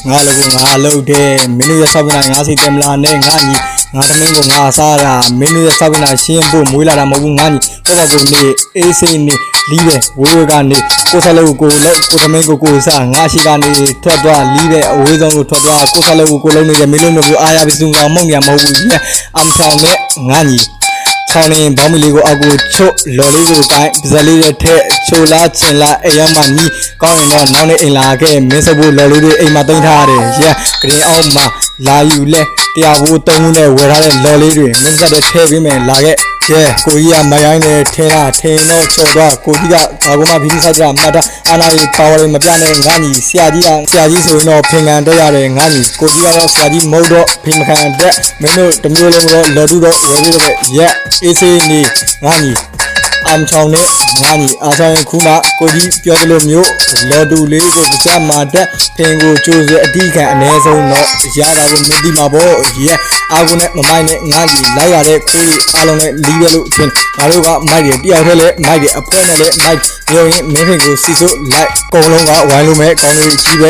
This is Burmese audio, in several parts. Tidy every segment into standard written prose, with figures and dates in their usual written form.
ငါလည်းငါလုပ်တယ်မင်းတို့ရဲ့ဆောက်ပနာငါစိတ်တယ်မလားနဲ့ငါညီငါသမင်းကိုငါစားတာမင်းတို့ရဲ့ဆောက်ပနာရှင်းဖို့မွေးလာတာမဟုတ်ဘူးငါညီပေါ့ပေါ့ကိုနေအေးစိနေလီးပဲဝေးဝေးကနေကိုဆက်လို့ကိုလို့ကိုသမင်းကိုစားငါရှိကနေထွက်သွားလီးပဲအဝေးဆုံးကိုထွက်သွားကိုဆက်လို့ကိုလုံးနေတယ်မင်းတို့မျိုးအားရပြီးစုံအောင်မုံညာမဟုတ်ဘူးအမ်ဆောင်နဲ့ငါညီဆောင်းနေဘောင်းမီလေးကိုအကူချွတ်လော်လေးကိုကိုင်းပဇက်လေးရဲ့ထက်ချိုလာချင်လာအိမ်ရောက်မှနီးကောင်းရင်တော့နောက်နေ့အိမ်လာခဲ့မင်းစဖို့လော်လေးတွေအိမ်မှာတင်ထားရတယ်ဂရင်းအောင်မှာလာယူလဲတရားဘူးတုံးမှုနဲ့ဝယ်ထားတဲ့လော်လေးတွေမင်းစက်တဲ့ထည့်ပေးမယ်လာခဲ့ကိုကြီးကမရိုင်းနဲ့ထင်းတော့ချော်တော့ကိုကြီးကဘာကမှဖီးဖီးဆိုင်ကြမှတ်တာအာနာရီပါဝါတွေမပြနဲ့ငါညီဆရာကြီးဆိုရင်တော့ဖင်ကန်တက်ရတယ်ငါညီကိုကြီးကတော့ဆရာကြီးမဟုတ်တော့ဖင်မခံတက်မင်းတို့တမျိုးလုံးတော့လော်တူတော့ဝယ်ပြီးတော့အေးစေးနေငါညီအမ်ချောင်းနဲ့ငါညီအားဆောင်ခုမှကိုကြီးပြောသလိုမျိုးလော်တူလေးကိုကြားမှာတက်ဖင်ကိုကျိုးစေအတိခံအ ਨੇ ဆုံးတော့ရတာကိုမသိမှာပေါ့အာကုနဲ့မမိုက်နဲ့ငါညီလိုက်ရတဲ့ခိုးအားလုံးနဲ့လီးပဲလို့ထင်ငါတို့ကမိုက်တယ်တယောက်တည်းလဲမိုက်တယ်အဖွဲနဲ့လဲမိုက်ပြောရင်မင်းဖင်ကိုစီစို့လိုက်အကုန်လုံးကဝိုင်းလို့မဲ့ကောင်းလေးကြီးပဲ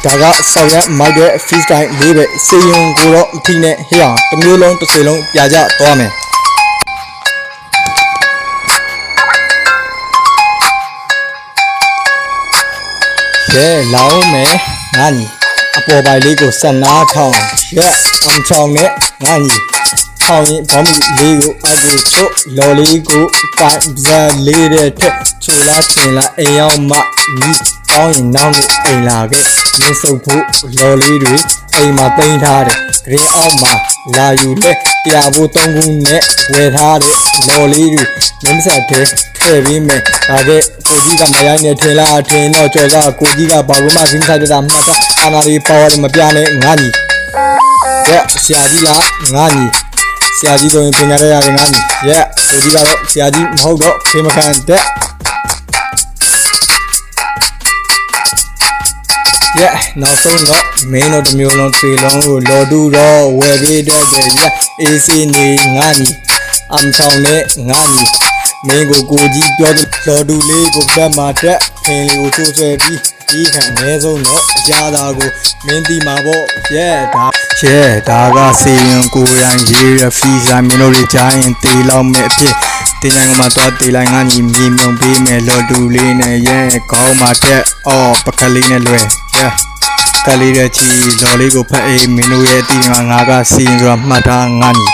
ဒါကဆောက်ရမိုက်တဲ့ freeze time လေးပဲစေယုံကိုတော့အထိနဲ့ဟေ့အောင်တစ်မျိုးလုံးတစ်စိလုံးပြကြသွားမယ်လောင်းမယ်ငါညီအပေါ်ပိုင်းလေးကိုဆက်နာထောင်းအမ်ချောင်းနဲ့ငါညီထောင်းရင်ဘောင်းမီလေးကိုအကူချွတ်လော်လေးကိုကိုင်းဇာလေးတဲ့ထက်ချိုလာချင်လာအိမ်ရောက်မှညီကောင်းရင်နောက်နေ့အိမ်လာခဲ့မင်းစုပ်ဖို့လော်လေးတွေအိမ်မှာတိန်းထားတယ်ဂရင်းအောက်မှာလာယူလဲတရားဖို့3ခုနဲ့ဝယ်ထားတဲ့လော်လေးတွေမင်းဆက်တဲ့ထည့်ပေးမယ်ဒါကကိုကြီးကမရိုင်းနဲ့ထင်လားထင်တော့ကြော်ကကိုကြီးကဘာလို့မှစဉ်းစားကြတာမှတ်တာအာနာရီပါဝါတွေမပြနဲ့ငါညီဆရာကြီးလားငါညီဆရာကြီးဆိုရင်ပညာရရတယ်ငါညီကိုကြီးကတော့ဆရာကြီးမဟုတ်တော့ဖေမခံတဲ့နောက်ဆုံးတော့မင်းတို့တမျိုးလုံးတွေလုံးကိုလော်တူတော့ဝယ်ပေးတဲ့အေးစီနေငါညီအမ်ဆောင်နဲ့ငါညီမင်းကိုကြီးပြောတဲ့လော်တူလေးကိုပြတ်မှာတက်ဖင်လေးကိုချိုးဆွဲပြီးဒီခံအနည်းဆုံးတော့အကြတာကိုမင်းတီမှာပေါ့ဒါကစီရင်ကိုရန်ရေးရဖီဆိုင်မင်းတို့တွေကြားရင်တေးလောက်မဲ့အဖြစ်တင်နိုင်ကမှတော့တေးလိုက်ငါညီမြေမြုံပေးမယ်လော်တူလေးနဲ့ခေါင်းမှာတက်ပကလေးနဲ့လွယ်ကလေးတဲ့ချီလော်လေးကိုဖက်အေးမင်းတို့ရဲ့တီငါကစီရင်ဆိုတာမှတ်ထားငါညီ